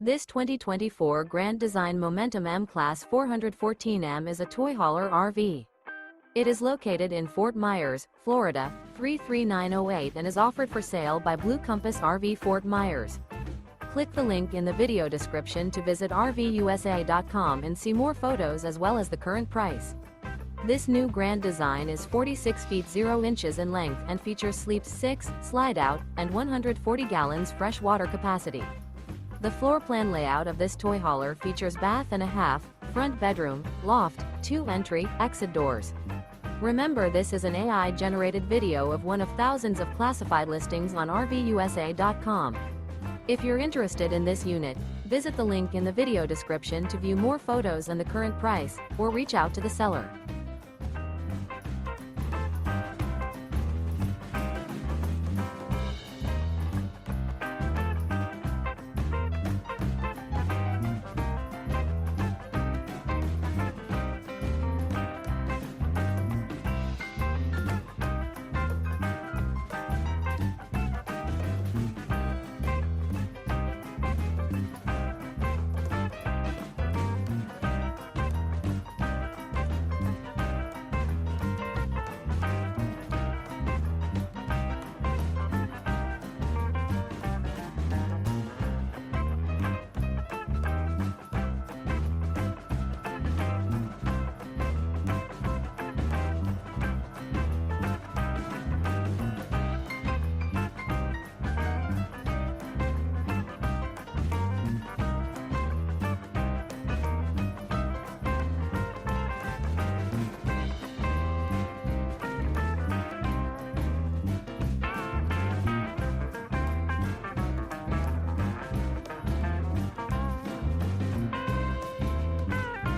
This 2024 Grand Design Momentum M-Class 414M is a toy hauler RV. It is located in Fort Myers, Florida, 33908 and is offered for sale by Blue Compass RV Fort Myers. Click the link in the video description to visit RVUSA.com and see more photos as well as the current price. This new Grand Design is 46 feet 0 inches in length and features sleeps 6, slide-out, and 140 gallons fresh water capacity. The floor plan layout of this toy hauler features bath and a half, front bedroom, loft, 2 entry, exit doors. Remember, this is an AI-generated video of one of thousands of classified listings on RVUSA.com. If you're interested in this unit, visit the link in the video description to view more photos and the current price, or reach out to the seller.